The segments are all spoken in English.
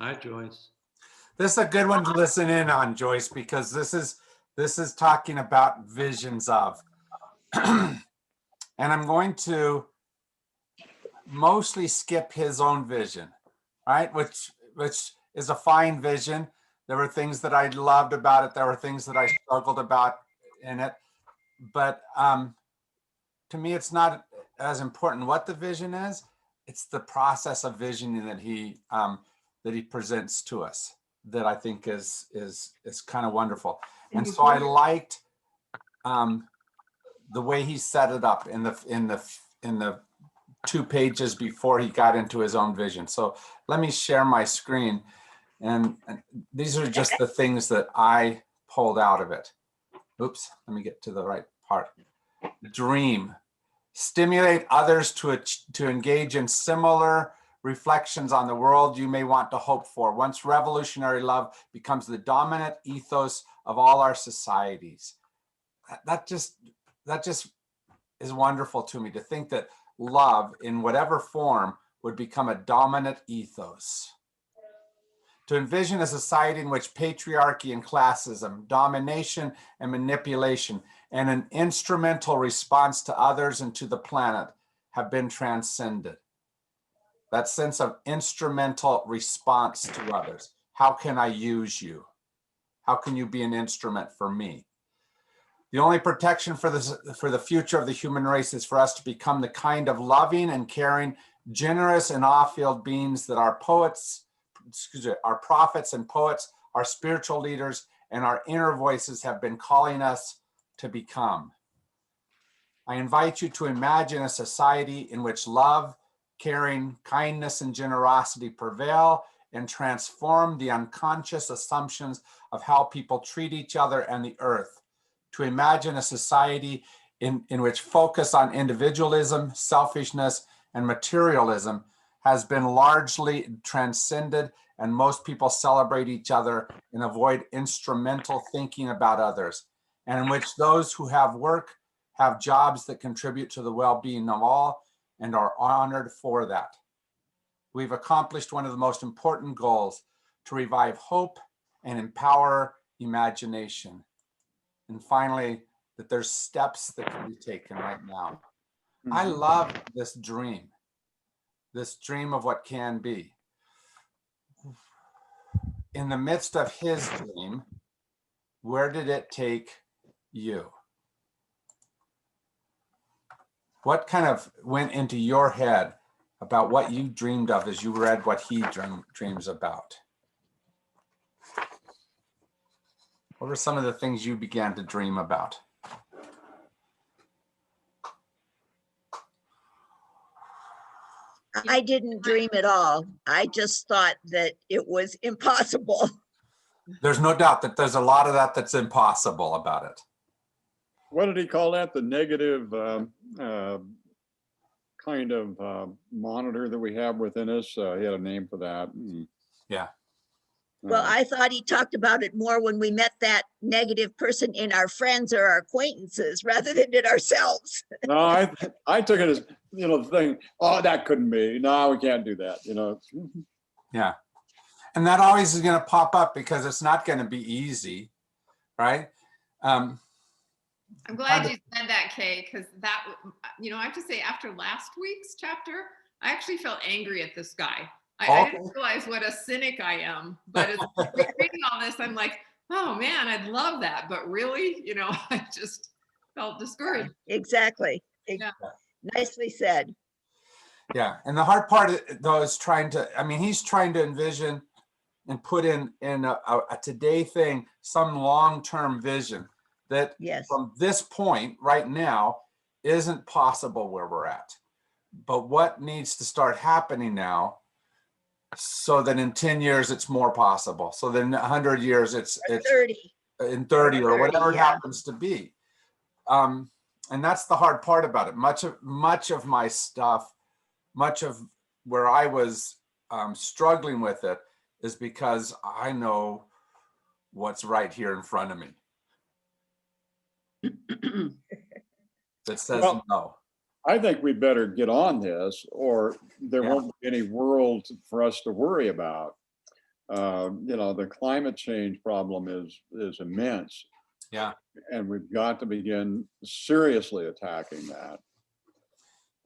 Hi, Joyce. This is a good one to listen in on, Joyce, because this is talking about visions of. And I'm going to mostly skip his own vision, right? Which is a fine vision. There were things that I loved about it. There were things that I struggled about in it. But to me, it's not as important what the vision is. It's the process of visioning that he presents to us that I think is kind of wonderful. And so I liked the way he set it up in the 2 pages before he got into his own vision. So let me share my screen, and these are just the things that I pulled out of it. Oops, let me get to the right part. Dream. Stimulate others to engage in similar reflections on the world you may want to hope for. Once revolutionary love becomes the dominant ethos of all our societies. That just is wonderful to me, to think that love in whatever form would become a dominant ethos. To envision a society in which patriarchy and classism, domination and manipulation, and an instrumental response to others and to the planet have been transcended. That sense of instrumental response to others. How can I use you? How can you be an instrument for me? The only protection for the future of the human race is for us to become the kind of loving and caring, generous and awe-filled beings that our prophets and poets, our spiritual leaders, and our inner voices have been calling us to become. I invite you to imagine a society in which love, caring, kindness, and generosity prevail and transform the unconscious assumptions of how people treat each other and the earth. To imagine a society in which focus on individualism, selfishness, and materialism has been largely transcended, and most people celebrate each other and avoid instrumental thinking about others, and in which those who have work have jobs that contribute to the well-being of all and are honored for that. We've accomplished one of the most important goals: to revive hope and empower imagination. And finally, that there's steps that can be taken right now. I love this dream of what can be. In the midst of his dream, where did it take you? What kind of went into your head about what you dreamed of as you read what he dreams about? What were some of the things you began to dream about? I didn't dream at all. I just thought that it was impossible. There's no doubt that there's a lot of that that's impossible about it. What did he call that? The negative kind of monitor that we have within us. He had a name for that. Yeah. Well, I thought he talked about it more when we met that negative person in our friends or our acquaintances rather than in ourselves. No, I took it as, the thing, oh, that couldn't be. No, we can't do that, Yeah. And that always is going to pop up because it's not going to be easy, right? I'm glad you said that, Kay, because that, I have to say, after last week's chapter, I actually felt angry at this guy. I didn't realize what a cynic I am, but as reading all this, I'm like, oh man, I'd love that. But really, I just felt discouraged. Exactly. Yeah. Nicely said. Yeah. And the hard part, though, is he's trying to envision and put in a today thing, some long-term vision that from this point right now isn't possible where we're at. But what needs to start happening now so that in 10 years it's more possible? So then 100 years it's 30. In 30 or whatever it happens to be. And that's the hard part about it. Much of my stuff, much of where I was struggling with it is because I know what's right here in front of me. That says no. I think we better get on this, or there won't be any world for us to worry about. The climate change problem is immense. Yeah. And we've got to begin seriously attacking that.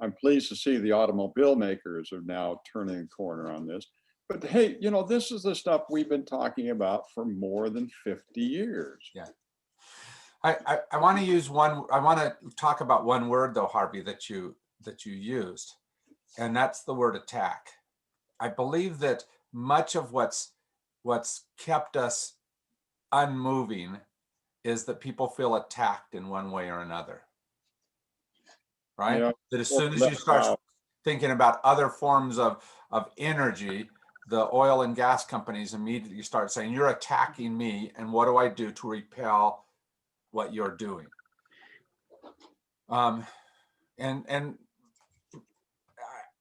I'm pleased to see the automobile makers are now turning a corner on this. But hey, this is the stuff we've been talking about for more than 50 years. Yeah. I want to talk about one word though, Harvey, that you used, and that's the word attack. I believe that much of what's kept us unmoving is that people feel attacked in one way or another. Right? Yeah. That as soon as you start thinking about other forms of energy, the oil and gas companies immediately start saying, you're attacking me, and what do I do to repel what you're doing? And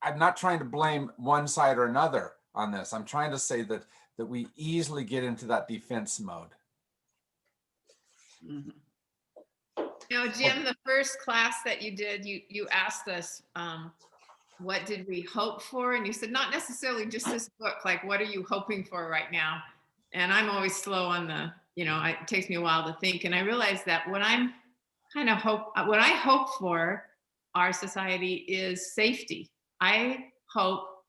I'm not trying to blame one side or another on this. I'm trying to say that we easily get into that defense mode. Jim, the first class that you did, you asked us, what did we hope for? And you said, not necessarily just this book, like, what are you hoping for right now? And I'm always slow on it takes me a while to think. And I realized that what I hope for our society is safety. I hope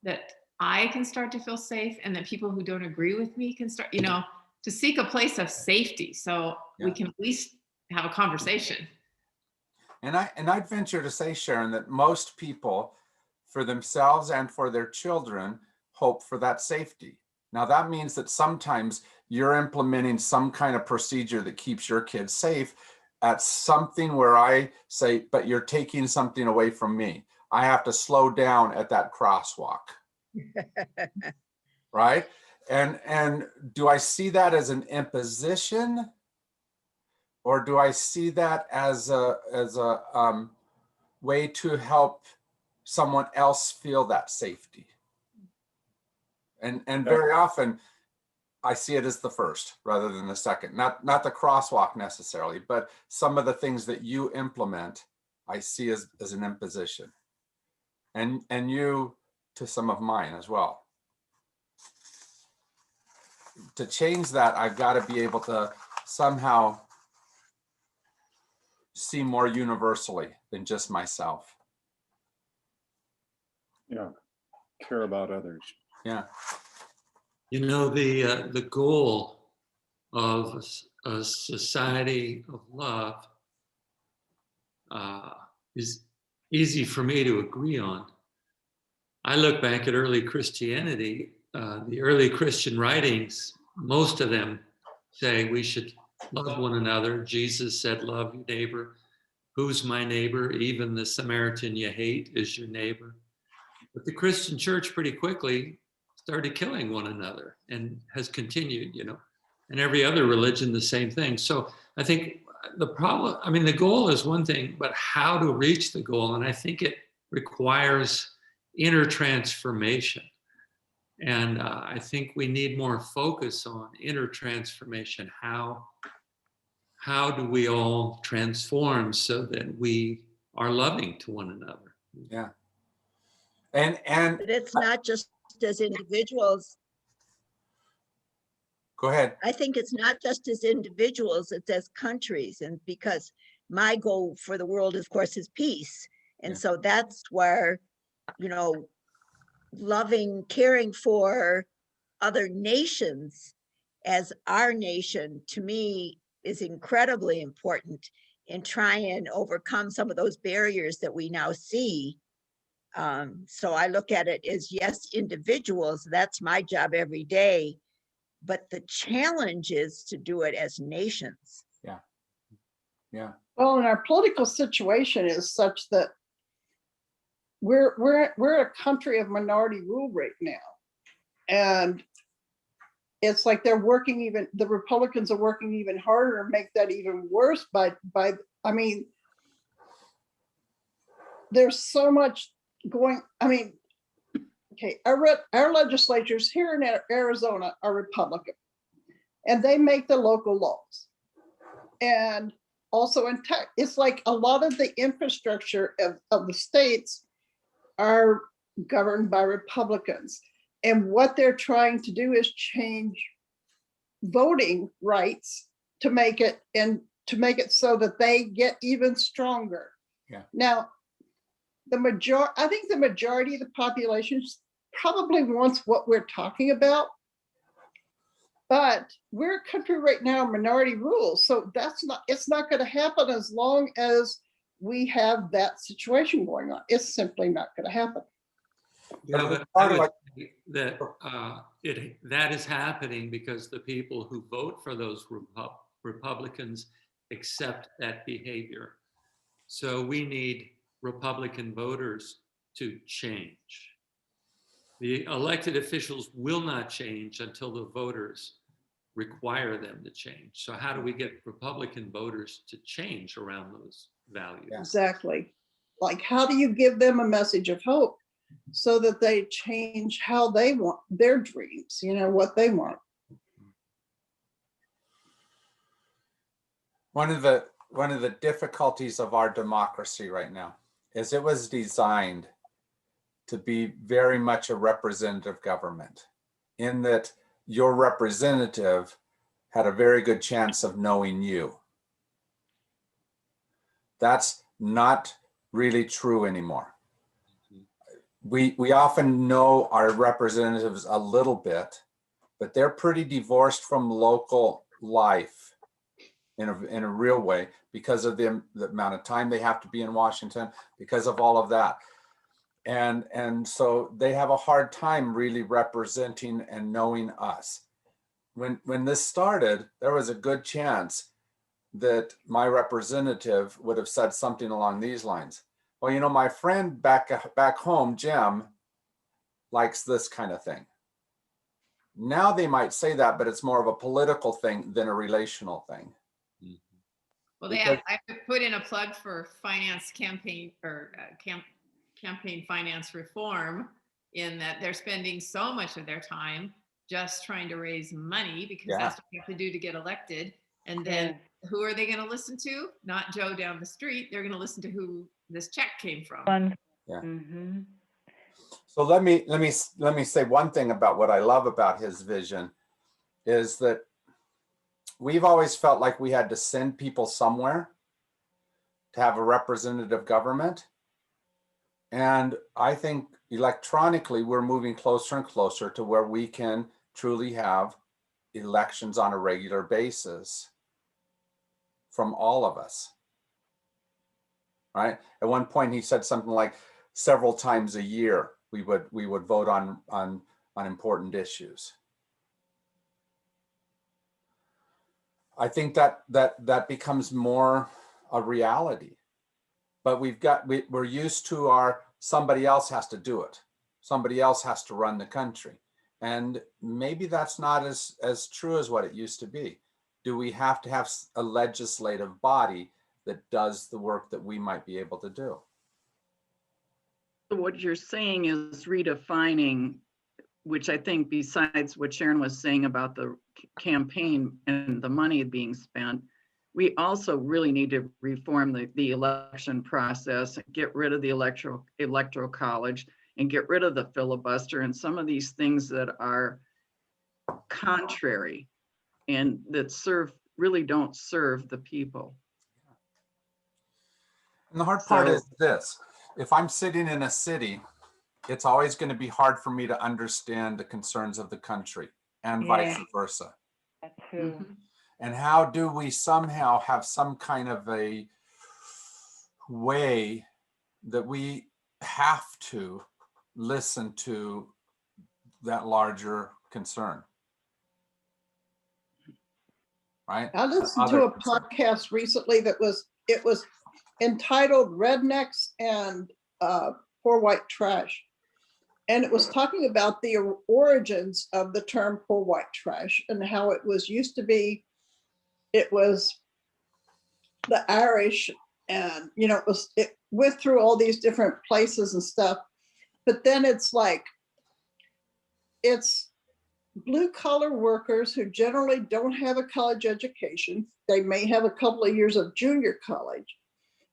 that I can start to feel safe, and that people who don't agree with me can start, to seek a place of safety. So we can at least have a conversation. And I'd venture to say, Sharon, that most people, for themselves and for their children, hope for that safety. Now, that means that sometimes you're implementing some kind of procedure that keeps your kids safe at something where I say, but you're taking something away from me. I have to slow down at that crosswalk. Right? And do I see that as an imposition? Or do I see that as a way to help someone else feel that safety? And very often I see it as the first rather than the second. Not the crosswalk necessarily, but some of the things that you implement, I see as an imposition. And you to some of mine as well. To change that, I've got to be able to somehow see more universally than just myself. Yeah, care about others. Yeah. The goal of a society of love is easy for me to agree on. I look back at early Christianity, the early Christian writings, most of them say we should love one another. Jesus said, love your neighbor. Who's my neighbor? Even the Samaritan you hate is your neighbor. But the Christian church pretty quickly started killing one another and has continued, and every other religion, the same thing. So I think the goal is one thing, but how to reach the goal. And I think it requires inner transformation. And I think we need more focus on inner transformation. How do we all transform so that we are loving to one another? Yeah. And But it's not just as individuals. Go ahead. I think it's not just as individuals, it's as countries. And because my goal for the world, of course, is peace. And so that's where, loving, caring for other nations as our nation, to me, is incredibly important in trying and overcome some of those barriers that we now see. So I look at it as, yes, individuals, that's my job every day, but the challenge is to do it as nations. Yeah. Yeah. Well, and our political situation is such that we're a country of minority rule right now. And it's like the Republicans are working even harder to make that even worse there's so much going, okay, our legislatures here in Arizona are Republican, and they make the local laws. And also in tech, it's like a lot of the infrastructure of the states are governed by Republicans. And what they're trying to do is change voting rights to make it so that they get even stronger. Yeah. Now, I think the majority of the population probably wants what we're talking about. But we're a country right now, minority rule. So it's not going to happen as long as we have that situation going on. It's simply not going to happen. Yeah, but Part I of would like- say that that is happening because the people who vote for those Republicans accept that behavior. So we need Republican voters to change. The elected officials will not change until the voters require them to change. So how do we get Republican voters to change around those values? Yeah. Exactly. Like, how do you give them a message of hope so that they change how they want their dreams, what they want? One of the difficulties of our democracy right now is it was designed to be very much a representative government, in that your representative had a very good chance of knowing you. That's not really true anymore. We often know our representatives a little bit, but they're pretty divorced from local life in a real way because of the amount of time they have to be in Washington, because of all of that. And so they have a hard time really representing and knowing us. When this started, there was a good chance that my representative would have said something along these lines. Well, my friend back home, Jim, likes this kind of thing. Now they might say that, but it's more of a political thing than a relational thing. Well, I put in a plug for finance campaign or campaign finance reform, in that they're spending so much of their time just trying to raise money because that's what you have to do to get elected. And then who are they going to listen to? Not Joe down the street. They're going to listen to who this check came from. Yeah. Mm-hmm. So let me say one thing about what I love about his vision is that we've always felt like we had to send people somewhere to have a representative government. And I think electronically, we're moving closer and closer to where we can truly have elections on a regular basis from all of us. Right? At one point, he said something like several times a year we would vote on important issues. I think that becomes more a reality. But we're used to somebody else has to do it. Somebody else has to run the country. And maybe that's not as true as what it used to be. Do we have to have a legislative body that does the work that we might be able to do? So what you're saying is redefining, which I think, besides what Sharon was saying about the campaign and the money being spent, we also really need to reform the election process, get rid of the electoral college, and get rid of the filibuster and some of these things that are contrary and that really don't serve the people. And the hard part So- is this: if I'm sitting in a city, it's always going to be hard for me to understand the concerns of the country, and vice versa. That's true. Mhm. And how do we somehow have some kind of a way that we have to listen to that larger concern? Right? I listened Other to a concern. podcast recently that was entitled Rednecks and Poor White Trash. And it was talking about the origins of the term poor white trash and how it was used to be. It was the Irish, and it went through all these different places and stuff. But then it's blue collar workers who generally don't have a college education. They may have a couple of years of junior college.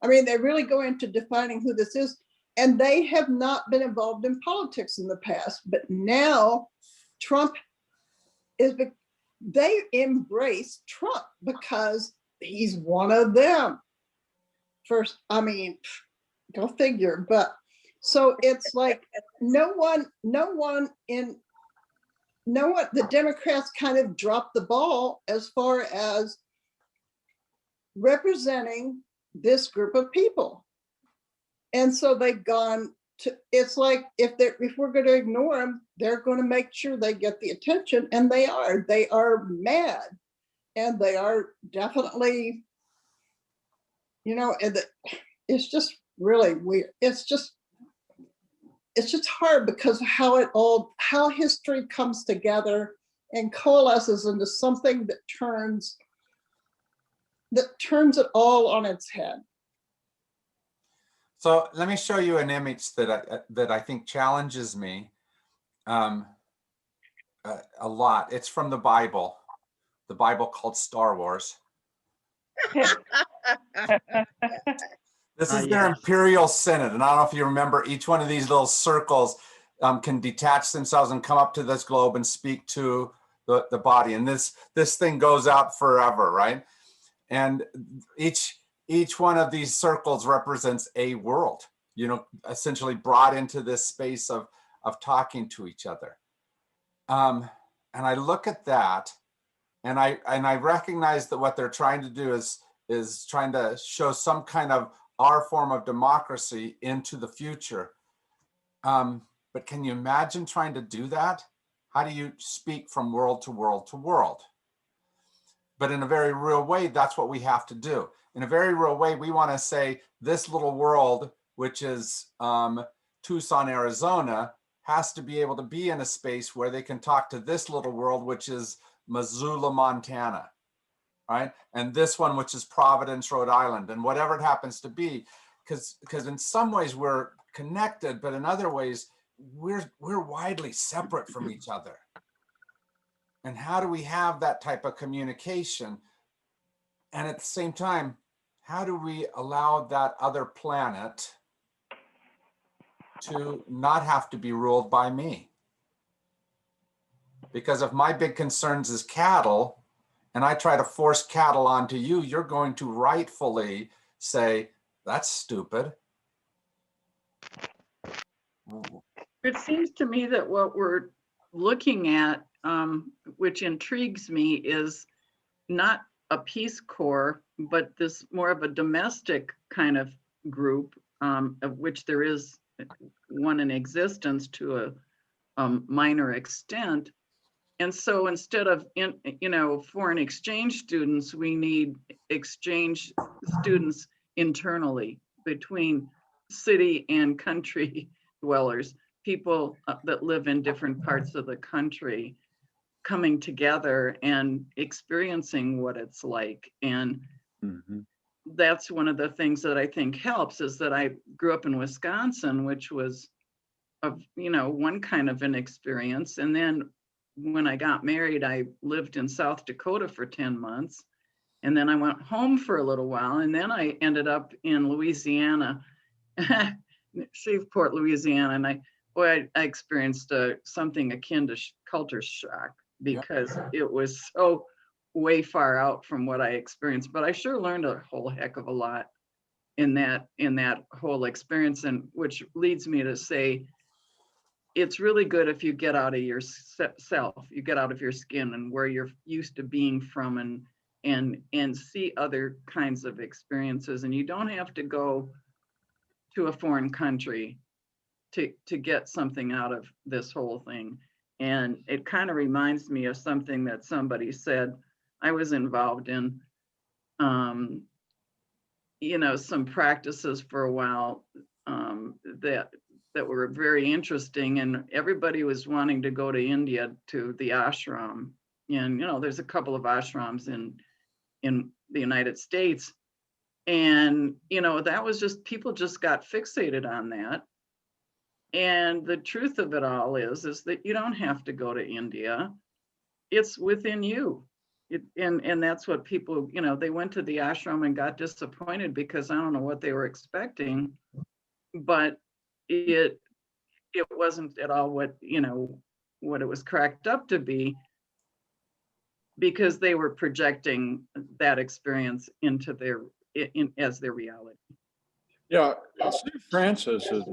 I mean, they really go into defining who this is. and they have not been involved in politics in the past, but now Trump is, they embrace Trump because he's one of them. First, I mean, go figure, but so it's like the Democrats kind of dropped the ball as far as representing this group of people. And so they've gone to, it's like if we're going to ignore them, they're going to make sure they get the attention, and they are mad, and they are definitely, and it's just really weird. It's just hard because how history comes together and coalesces into something that turns it all on its head. So let me show you an image that I think challenges me a lot. It's from the Bible called Star Wars. This is their Yes. Imperial Synod. And I don't know if you remember, each one of these little circles can detach themselves and come up to this globe and speak to the body. And this thing goes out forever, right? And each one of these circles represents a world, essentially brought into this space of talking to each other. And I look at that, and I recognize that what they're trying to do is trying to show some kind of our form of democracy into the future. But can you imagine trying to do that? How do you speak from world to world to world? But in a very real way, that's what we have to do. In a very real way, we want to say this little world, which is Tucson, Arizona, has to be able to be in a space where they can talk to this little world, which is Missoula, Montana, right? And this one, which is Providence, Rhode Island, and whatever it happens to be, because in some ways we're connected, but in other ways we're widely separate from each other. And how do we have that type of communication? And at the same time, how do we allow that other planet to not have to be ruled by me? Because if my big concerns is cattle, and I try to force cattle onto you, you're going to rightfully say, that's stupid. It seems to me that what we're looking at, which intrigues me, is not a Peace Corps, but this more of a domestic kind of group, of which there is one in existence to a minor extent. And so instead of foreign exchange students, we need exchange students internally between city and country dwellers, people that live in different parts of the country, coming together and experiencing what it's like. And that's one of the things that I think helps, is that I grew up in Wisconsin, which was one kind of an experience. And then when I got married, I lived in South Dakota for 10 months. And then I went home for a little while. And then I ended up in Louisiana, Shreveport, Louisiana. And I experienced something akin to culture shock, because it was so way far out from what I experienced. But I sure learned a whole heck of a lot in that whole experience. And which leads me to say, it's really good if you get out of yourself, you get out of your skin and where you're used to being from, and see other kinds of experiences. And you don't have to go to a foreign country to get something out of this whole thing. And it kind of reminds me of something that somebody said. I was involved in, some practices for a while that were very interesting, and everybody was wanting to go to India to the ashram. And there's a couple of ashrams in the United States, and that was just, people just got fixated on that. And the truth of it all is that you don't have to go to India. It's within you. And that's what people, they went to the ashram and got disappointed because I don't know what they were expecting, but it wasn't at all what, what it was cracked up to be, because they were projecting that experience into as their reality. Yeah, St. Francis has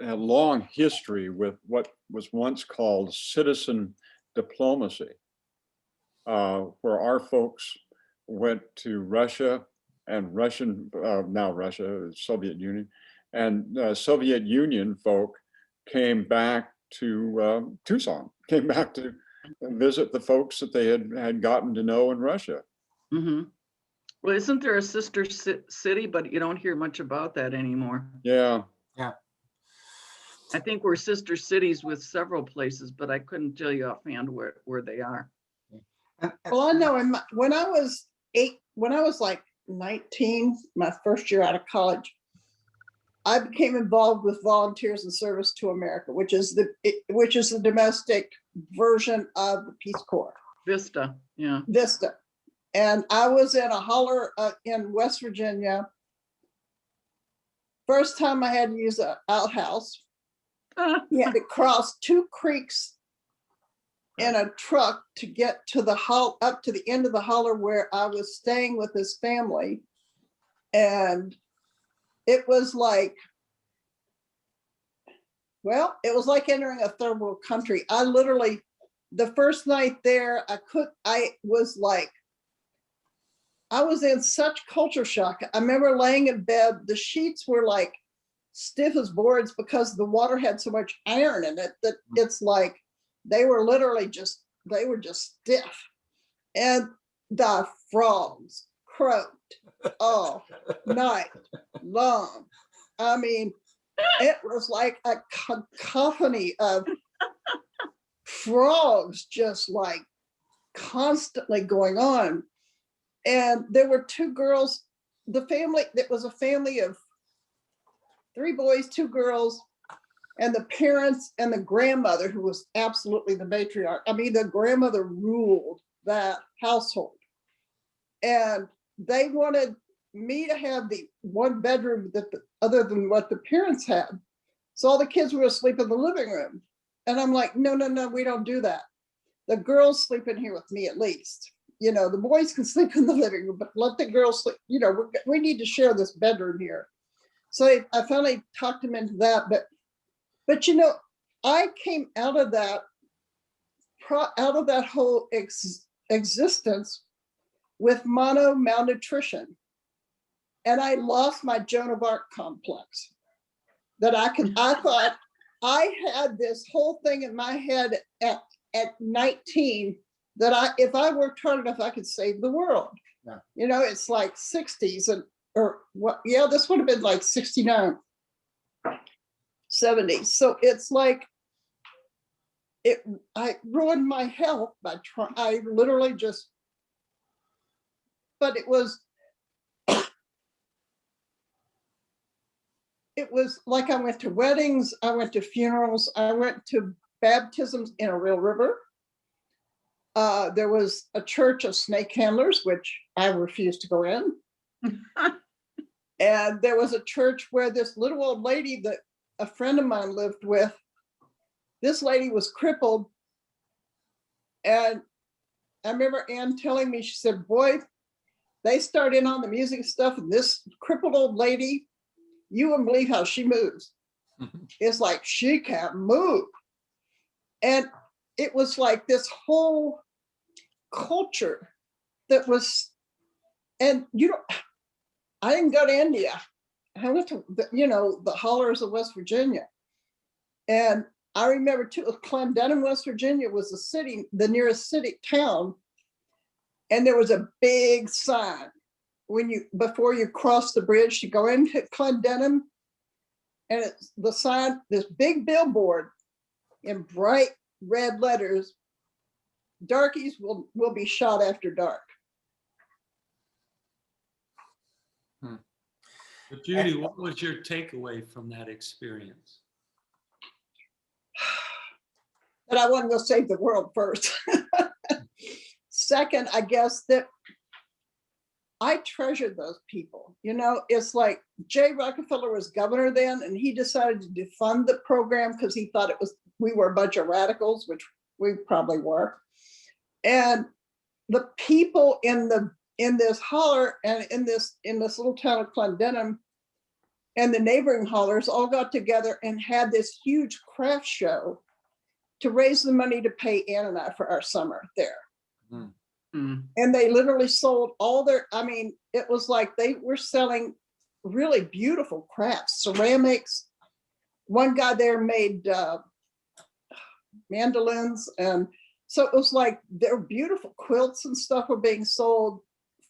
a long history with what was once called citizen diplomacy, where our folks went to Russia and now Russia, Soviet Union, and Soviet Union folk came back to Tucson, came back to visit the folks that they had gotten to know in Russia. Mhm. Well, isn't there a sister city, but you don't hear much about that anymore. Yeah. I think we're sister cities with several places, but I couldn't tell you offhand where they are. Well, I know when I was like 19, my first year out of college, I became involved with Volunteers in Service to America, which is the domestic version of the Peace Corps. Vista, yeah. Vista. And I was in a holler in West Virginia. First time I had to use an outhouse. You had to cross 2 creeks in a truck to get to up to the end of the holler where I was staying with this family. And it was like, well, it was like entering a third world country. I literally, the first night there, I was in such culture shock. I remember laying in bed, the sheets were like stiff as boards because the water had so much iron in it that it's like they were just stiff. And the frogs croaked all night long. I mean, it was like a cacophony of frogs just like constantly going on. And there were 2 girls, it was a family of 3 boys, 2 girls, and the parents and the grandmother, who was absolutely the matriarch. I mean, the grandmother ruled that household. And they wanted me to have the 1 bedroom other than what the parents had. So all the kids were asleep in the living room. And I'm like, no, we don't do that. The girls sleep in here with me at least. The boys can sleep in the living room, but let the girls sleep. We need to share this bedroom here. So I finally talked him into that. But I came out of that whole existence with malnutrition. And I lost my Joan of Arc complex. I thought I had this whole thing in my head at 19 that if I worked hard enough, I could save the world. Yeah. It's like 60s this would have been like 69, 70s. So it's like, I ruined my health by I literally just, but it was like I went to weddings, I went to funerals, I went to baptisms in a real river. There was a church of snake handlers, which I refused to go in. And there was a church where this little old lady that a friend of mine lived with, this lady was crippled. And I remember Ann telling me, she said, boy, they start in on the music stuff, and this crippled old lady, you wouldn't believe how she moves. It's like she can't move. And it was like this whole culture that was, and I didn't go to India. I went to the hollers of West Virginia. And I remember too, Clendenin, West Virginia was the nearest city town. And there was a big sign before you cross the bridge to go into Clendenin. And it's the sign, this big billboard in bright red letters, darkies will be shot after dark. But Judy, what was your takeaway from that experience? That I want to go save the world first. Second, I guess that I treasured those people. You know, it's like Jay Rockefeller was governor then, and he decided to defund the program because he thought we were a bunch of radicals, which we probably were. And the people in this holler and in this little town of Clendenin and the neighboring hollers all got together and had this huge craft show to raise the money to pay Ann and I for our summer there. Mm. And they literally sold all their, I mean, it was like they were selling really beautiful crafts, ceramics. One guy there made mandolins. And so it was like their beautiful quilts and stuff were being sold.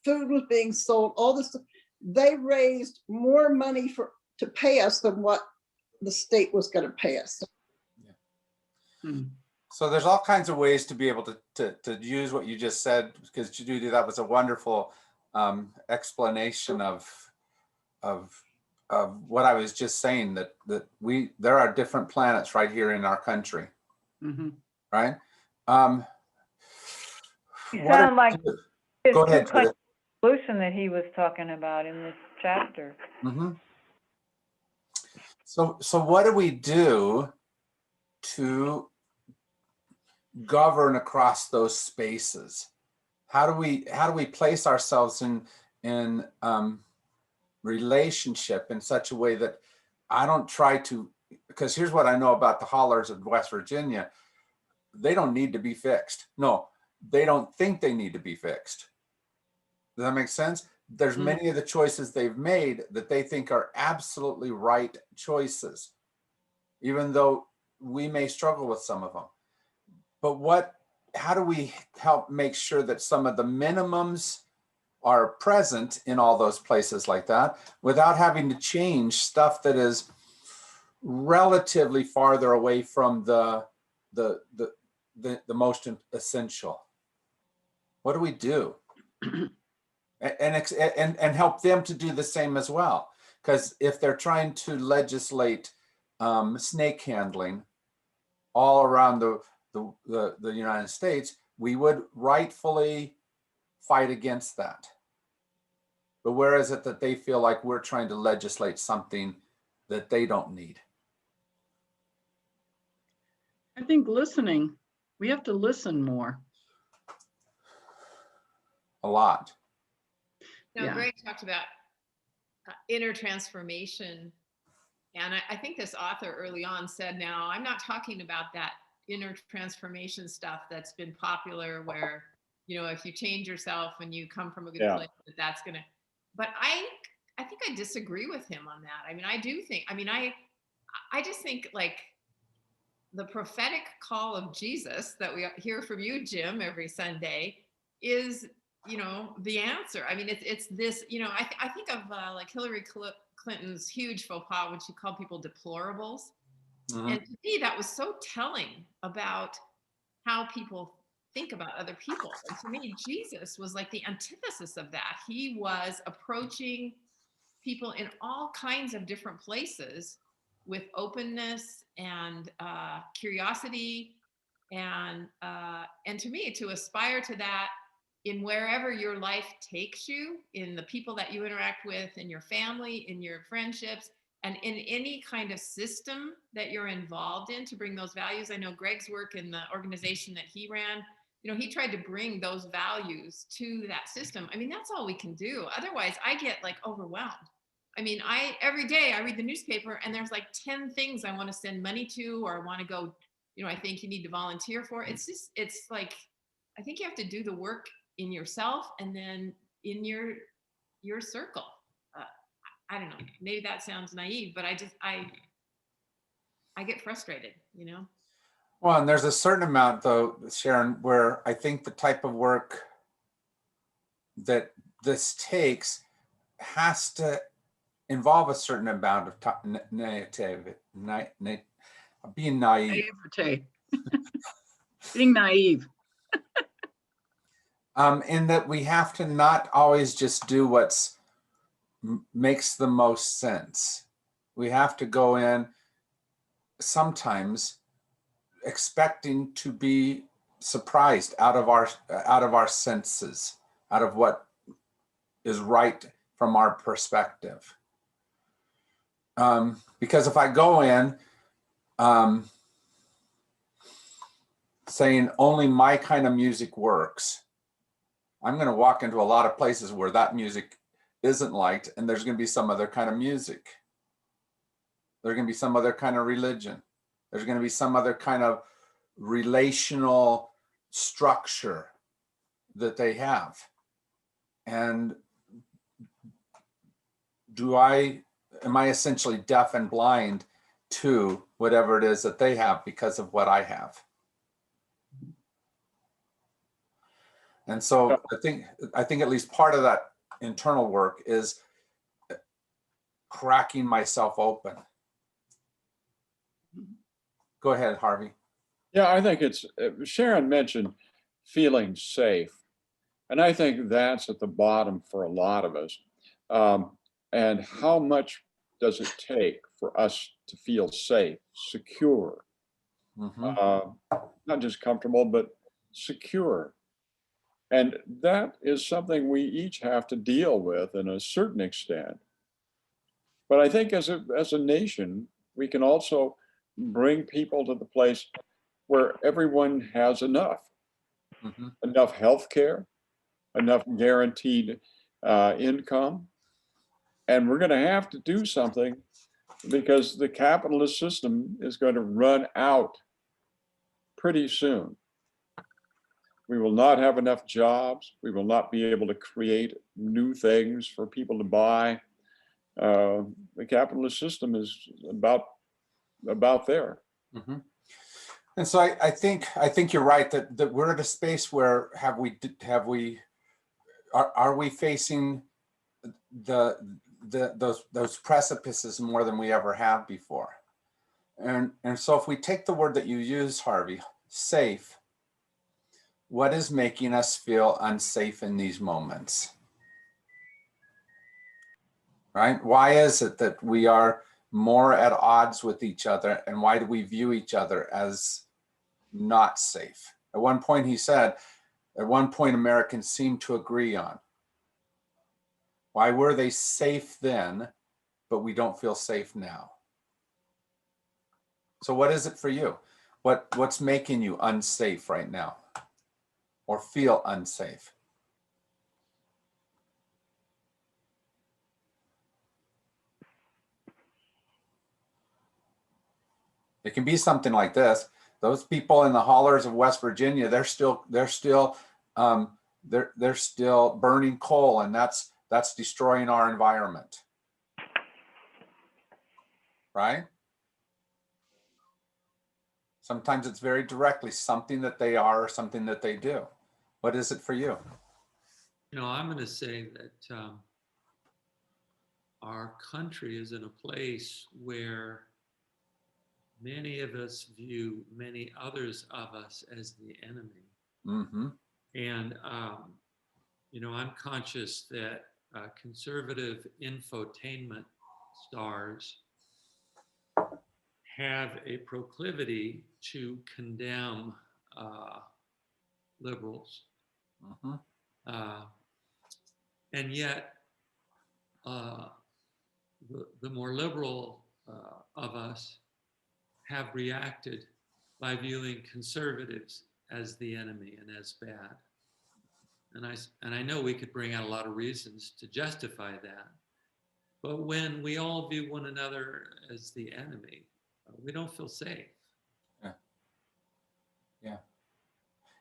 Food was being sold, all this stuff. They raised more money to pay us than what the state was going to pay us. Mm. So there's all kinds of ways to be able to use what you just said, because Judy, that was a wonderful explanation of what I was just saying, that there are different planets right here in our country, Mm-hmm. right? You What sound like his Go ahead, two-part Judith. solution that he was talking about in this chapter. Mm-hmm. So what do we do to govern across those spaces? How do we place ourselves in relationship in such a way that I don't try to, because here's what I know about the hollers of West Virginia. They don't need to be fixed. No, they don't think they need to be fixed. Does that make sense? There's many of the choices they've made that they think are absolutely right choices, even though we may struggle with some of them. But how do we help make sure that some of the minimums are present in all those places like that without having to change stuff that is relatively farther away from the most essential? What do we do? And help them to do the same as well. Because if they're trying to legislate snake handling all around the United States, we would rightfully fight against that. But where is it that they feel like we're trying to legislate something that they don't need? I think listening, we have to listen more. A lot. Now, Yeah. Greg talked about inner transformation. And I think this author early on said, now, I'm not talking about that inner transformation stuff that's been popular where, you know, if you change yourself and you come from a good place, that's going to, but I think I disagree with him on that. I mean, I do think, I mean, I just think like the prophetic call of Jesus that we hear from you, Jim, every Sunday is, you know, the answer. I mean, it's this, you know, I think of like Hillary Clinton's huge faux pas when she called people deplorables. Mm-hmm. And to me, that was so telling about how people think about other people. And to me, Jesus was like the antithesis of that. He was approaching people in all kinds of different places with openness and curiosity. And to me, to aspire to that in wherever your life takes you, in the people that you interact with, in your family, in your friendships, and in any kind of system that you're involved in, to bring those values. I know Greg's work in the organization that he ran, you know, he tried to bring those values to that system. I mean, that's all we can do. Otherwise, I get like overwhelmed. I mean, every day I read the newspaper and there's like 10 things I want to send money to, or I want to go, you know, I think you need to volunteer for. It's just, it's like, I think you have to do the work in yourself and then in your circle. I don't know, maybe that sounds naive, but I get frustrated, you know? Well, and there's a certain amount though, Sharon, where I think the type of work that this takes has to involve a certain amount of being naive. Naivete. Being naive. In that we have to not always just do what's makes the most sense. We have to go in sometimes expecting to be surprised out of our senses, out of what is right from our perspective. Because if I go in saying only my kind of music works, I'm going to walk into a lot of places where that music isn't liked, and there's going to be some other kind of music. There's going to be some other kind of religion. There's going to be some other kind of relational structure that they have. And am I essentially deaf and blind to whatever it is that they have because of what I have? And so I think at least part of that internal work is cracking myself open. Go ahead, Harvey. Yeah, I think it's, Sharon mentioned feeling safe. And I think that's at the bottom for a lot of us. And how much does it take for us to feel safe, secure, not just comfortable, but secure? And that is something we each have to deal with in a certain extent. But I think as a nation, we can also bring people to the place where everyone has enough, enough health care, enough guaranteed income. And we're going to have to do something because the capitalist system is going to run out pretty soon. We will not have enough jobs. We will not be able to create new things for people to buy. The capitalist system is about there. And so I think you're right that we're at a space where are we facing those precipices more than we ever have before? And so if we take the word that you use, Harvey, safe, what is making us feel unsafe in these moments? Right? Why is it that we are more at odds with each other, and why do we view each other as not safe? At one point he said, at one point Americans seem to agree on. Why were they safe then, but we don't feel safe now? So what is it for you? What's making you unsafe right now or feel unsafe? It can be something like this. Those people in the hollers of West Virginia, they're still burning coal, and that's destroying our environment. Right? Sometimes it's very directly something that they are or something that they do. What is it for you? You know, I'm going to say that our country is in a place where many of us view many others of us as the enemy. And, you know, I'm conscious that conservative infotainment stars have a proclivity to condemn liberals. And yet, the more liberal of us have reacted by viewing conservatives as the enemy and as bad. And I know we could bring out a lot of reasons to justify that. But when we all view one another as the enemy, we don't feel safe. Yeah.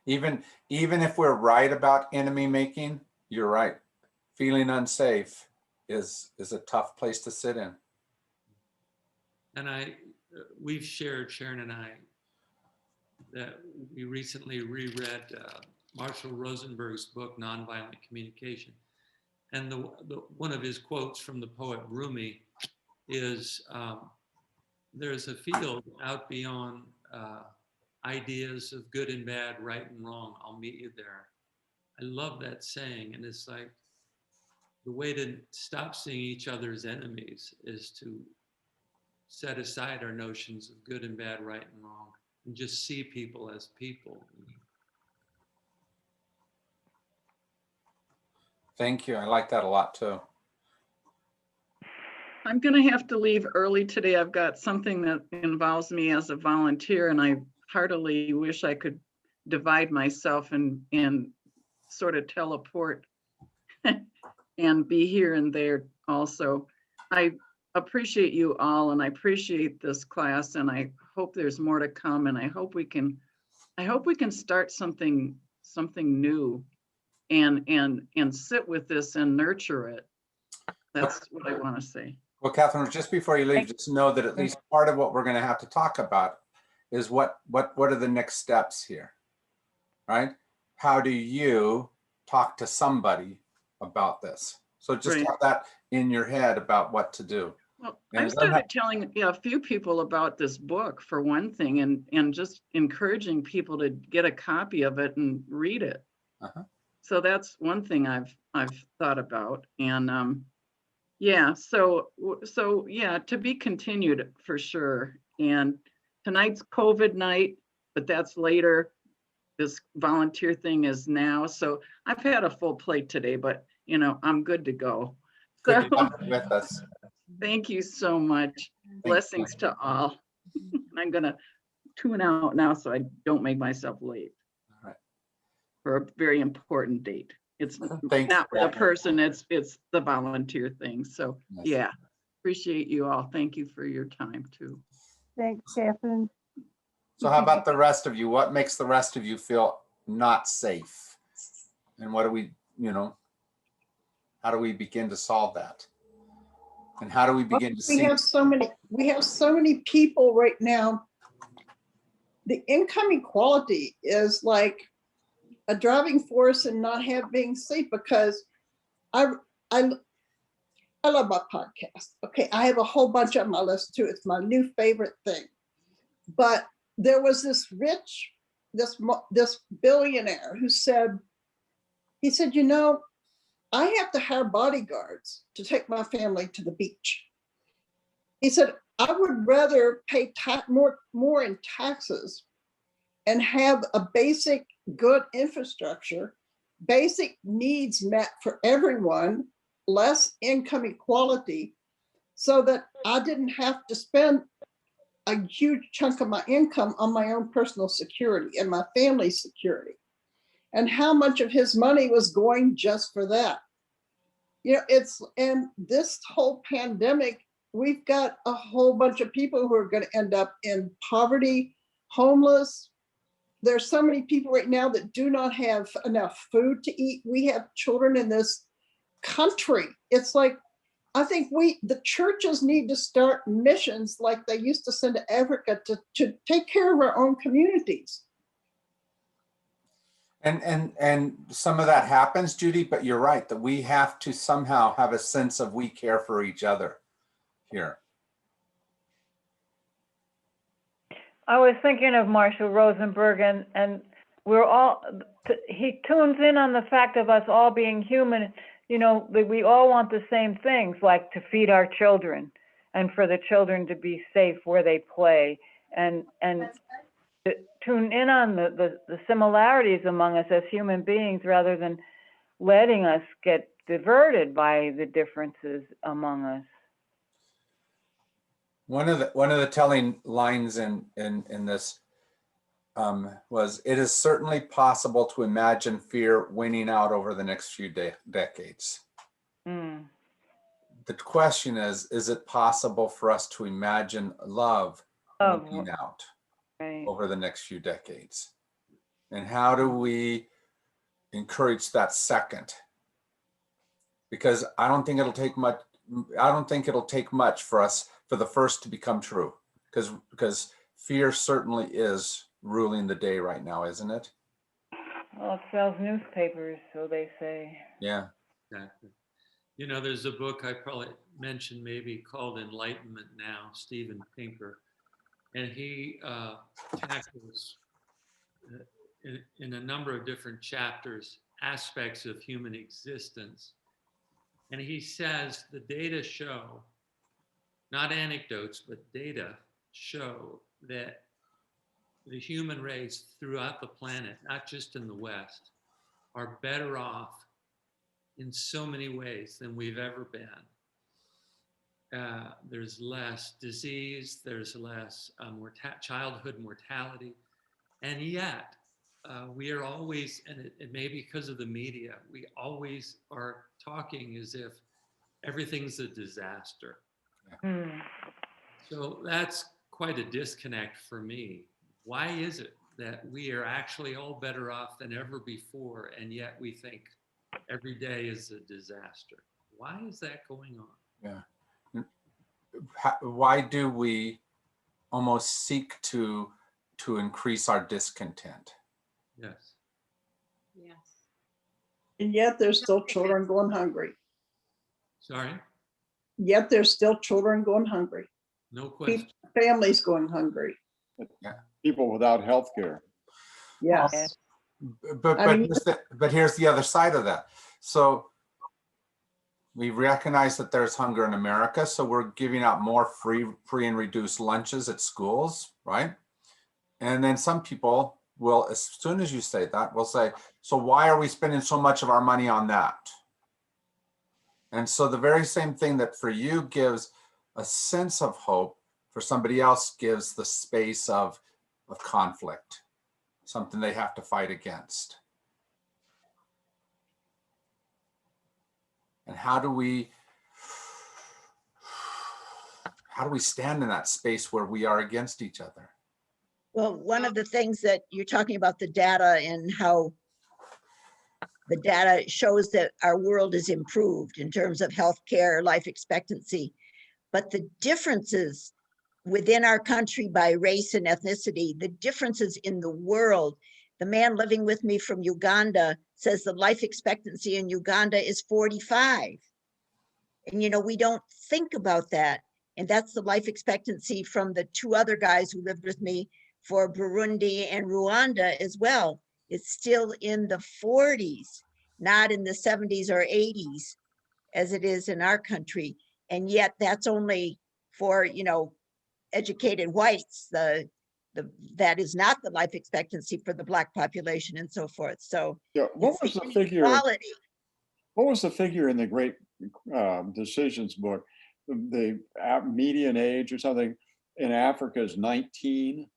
Even if we're right about enemy making, you're right. Feeling unsafe is a tough place to sit in. And we've shared, Sharon and I, that we recently reread Marshall Rosenberg's book, Nonviolent Communication. And one of his quotes from the poet Rumi is, there's a field out beyond ideas of good and bad, right and wrong. I'll meet you there. I love that saying. And it's like, the way to stop seeing each other as enemies is to set aside our notions of good and bad, right and wrong, and just see people as people. Thank you. I like that a lot too. I'm gonna have to leave early today. I've got something that involves me as a volunteer, and I heartily wish I could divide myself and sort of teleport and be here and there also. I appreciate you all, and I appreciate this class, and I hope there's more to come, and I hope we can start something new and sit with this and nurture it. That's what I want to say. Well, Catherine, just before you leave, just know that at least part of what we're going to have to talk about is what are the next steps here, right? How do you talk to somebody about this? So just Right. have that in your head about what to do. Well, And I've started telling a few people about this book for one thing, and just encouraging people to get a copy of it and read it. Uh-huh. So that's one thing I've thought about, and yeah, so yeah, to be continued for sure. And tonight's COVID night, but that's later. This volunteer thing is now. So I've had a full plate today, but you know, I'm good to go. Good So to have you with us. thank you so much. Thank Blessings to all. I'm gonna tune out now so I don't make myself late All right. for a very important date. It's Thanks, not with a Catherine. person, it's the volunteer thing. So Yes. yeah, appreciate you all. Thank you for your time too. Thanks, Catherine. So how about the rest of you? What makes the rest of you feel not safe? And what do we, how do we begin to solve that? And how do we begin to We see? have so many people right now. The income equality is like a driving force in not being safe, because I love my podcast. Okay, I have a whole bunch on my list too. It's my new favorite thing. But there was this billionaire who said, I have to hire bodyguards to take my family to the beach. He said, I would rather pay more in taxes and have a basic good infrastructure, basic needs met for everyone, less income equality, so that I didn't have to spend a huge chunk of my income on my own personal security and my family's security. And how much of his money was going just for that? And this whole pandemic, we've got a whole bunch of people who are going to end up in poverty, homeless. There's so many people right now that do not have enough food to eat. We have children in this country. It's like, I think the churches need to start missions like they used to send to Africa to take care of our own communities. And some of that happens, Judy, but you're right that we have to somehow have a sense of we care for each other here. I was thinking of Marshall Rosenberg, and we're all, he tunes in on the fact of us all being human. That we all want the same things, like to feed our children and for the children to be safe where they play, and to tune in on the similarities among us as human beings, rather than letting us get diverted by the differences among us. One of the telling lines in this was, it is certainly possible to imagine fear winning out over the next few decades. Mm. The question is it possible for us to imagine love winning out over the next few decades? And how do we encourage that second? Because I don't think it'll take much for the first to become true, because fear certainly is ruling the day right now, isn't it? Well, it sells newspapers, so they say. Yeah. Exactly. There's a book I probably mentioned maybe called Enlightenment Now, Steven Pinker, and he tackles in a number of different chapters aspects of human existence. And he says the data show, not anecdotes, but data show that the human race throughout the planet, not just in the West, are better off in so many ways than we've ever been. There's less disease, there's less childhood mortality, and yet we are always, and it may be because of the media, we always are talking as if everything's a disaster. Hmm. So that's quite a disconnect for me. Why is it that we are actually all better off than ever before, and yet we think every day is a disaster? Why is that going on? Yeah. Why do we almost seek to increase our discontent? Yes. Yes. And yet there's still children going hungry. Sorry? Yet there's still children going hungry. No question. Families going hungry. People without health care. Yes. But here's the other side of that. So we recognize that there's hunger in America, so we're giving out more free and reduced lunches at schools, right? And then some people will, as soon as you say that, will say, so why are we spending so much of our money on that? And so the very same thing that for you gives a sense of hope, for somebody else gives the space of conflict, something they have to fight against. And how do we stand in that space where we are against each other? Well, one of the things that you're talking about, the data and how the data shows that our world is improved in terms of healthcare, life expectancy, but the differences within our country by race and ethnicity, the differences in the world. The man living with me from Uganda says the life expectancy in Uganda is 45. And we don't think about that. And that's the life expectancy from the two other guys who lived with me for Burundi and Rwanda as well. It's still in the 40s, not in the 70s or 80s as it is in our country. And yet that's only for, educated whites. That is not the life expectancy for the Black population and so forth. So Yeah, what was the figure? inequality. What was the figure in the Great Decisions book? The median age or something in Africa is 19.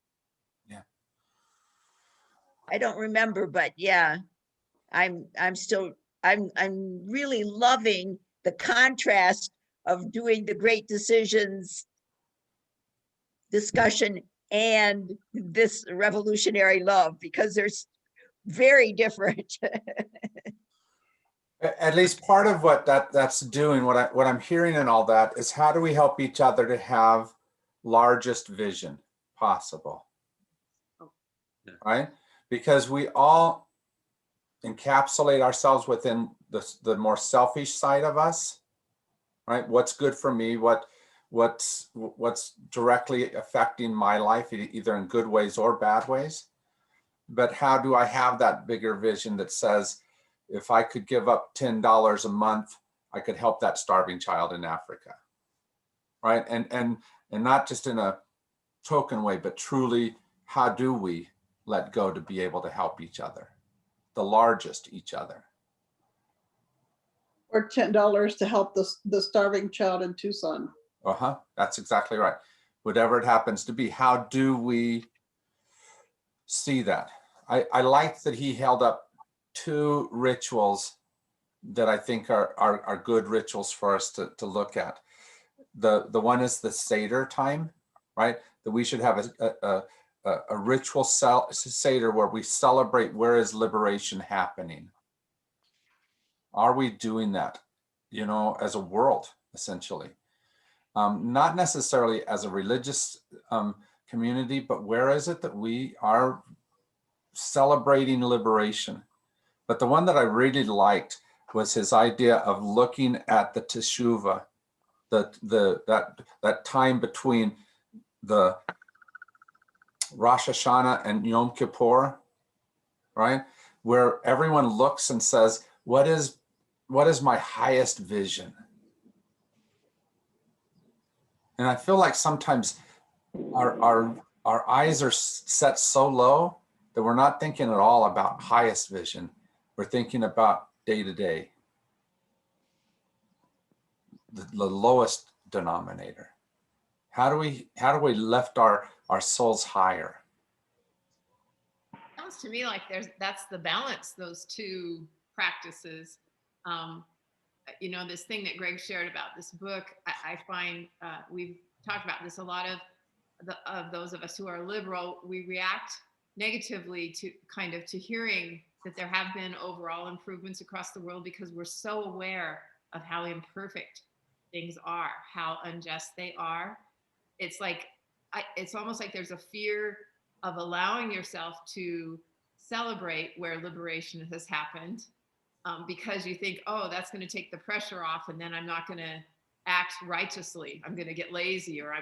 I don't remember, but yeah, I'm really loving the contrast of doing the Great Decisions discussion and this revolutionary love, because they're very different. At least part of what that's doing, what I'm hearing in all that is, how do we help each other to have largest vision possible? Right? Because we all encapsulate ourselves within the more selfish side of us, right? What's good for me, what's directly affecting my life, either in good ways or bad ways. But how do I have that bigger vision that says, if I could give up $10 a month, I could help that starving child in Africa, right? And not just in a token way, but truly, how do we let go to be able to help each other, the largest each other? Or $10 to help the starving child in Tucson. That's exactly right. Whatever it happens to be, how do we see that? I like that he held up two rituals that I think are good rituals for us to look at. The one is the Seder time, right? That we should have a ritual Seder where we celebrate where is liberation happening. Are we doing that, as a world, essentially? Not necessarily as a religious community, but where is it that we are celebrating liberation? But the one that I really liked was his idea of looking at the teshuvah, that time between the Rosh Hashanah and Yom Kippur, right? Where everyone looks and says, what is my highest vision? And I feel like sometimes our eyes are set so low that we're not thinking at all about highest vision. We're thinking about day to day. the lowest denominator? How do we lift our souls higher? Sounds to me like that's the balance, those two practices. You know, this thing that Greg shared about this book, I find we've talked about this, a lot of those of us who are liberal, we react negatively to hearing that there have been overall improvements across the world, because we're so aware of how imperfect things are, how unjust they are. It's like, it's almost like there's a fear of allowing yourself to celebrate where liberation has happened, because you think, oh, that's going to take the pressure off, and then I'm not going to act righteously. I'm going to get lazy, or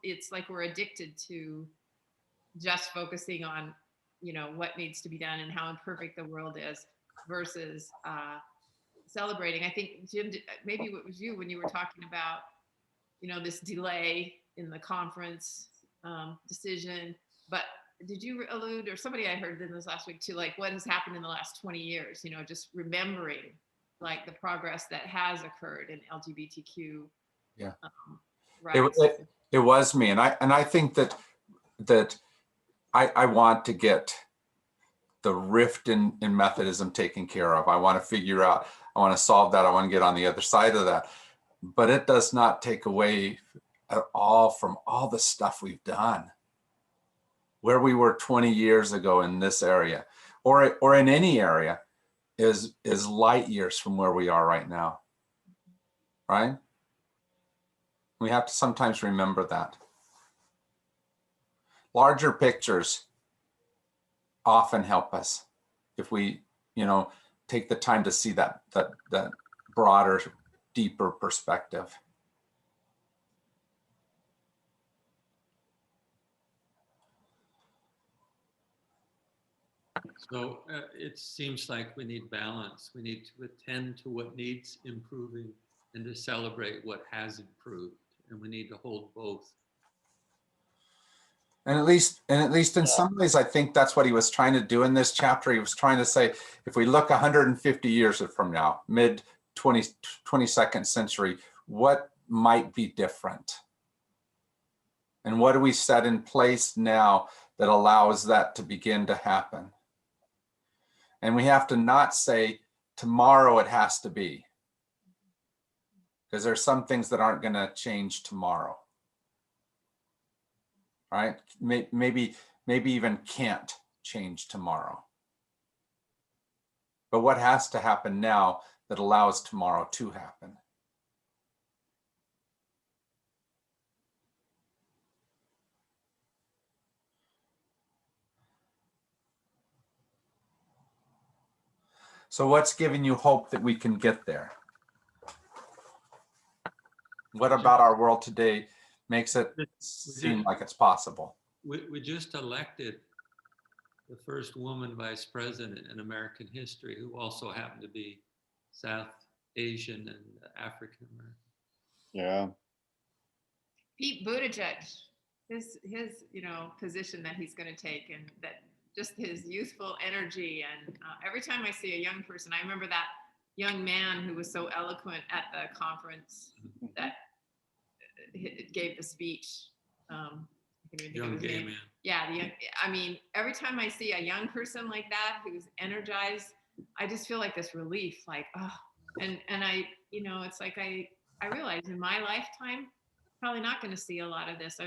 it's like we're addicted to just focusing on, you know, what needs to be done and how imperfect the world is, versus celebrating. I think, Jim, maybe it was you when you were talking about, you know, this delay in the conference decision, but did you allude, or somebody I heard in this last week too, like what has happened in the last 20 years, you know, just remembering like the progress that has occurred in LGBTQ rights. It was me, and I think that I want to get the rift in Methodism taken care of. I want to figure out, I want to solve that. I want to get on the other side of that. But it does not take away at all from all the stuff we've done. Where we were 20 years ago in this area, or in any area, is light years from where we are right now, right? We have to sometimes remember that. Larger pictures often help us if we, you know, take the time to see that broader, deeper perspective. So it seems like we need balance. We need to attend to what needs improving and to celebrate what has improved. And we need to hold both. And at least in some ways, I think that's what he was trying to do in this chapter. He was trying to say, if we look 150 years from now, mid 22nd century, what might be different? And what do we set in place now that allows that to begin to happen? And we have to not say tomorrow it has to be, because there's some things that aren't going to change tomorrow. Right? Maybe even can't change tomorrow. But what has to happen now that allows tomorrow to happen? So what's giving you hope that we can get there? What about our world today makes it seem like it's possible? We just elected the first woman vice president in American history, who also happened to be South Asian and African American. Yeah. Pete Buttigieg, his you know, position that he's going to take, and that just his youthful energy, and every time I see a young person, I remember that young man who was so eloquent at the conference that gave the speech. I can't even think of Young his gay name. man. Yeah, I mean, every time I see a young person like that who's energized, I just feel like this relief, like, oh, and I, you know, it's like I realize in my lifetime, probably not going to see a lot of this.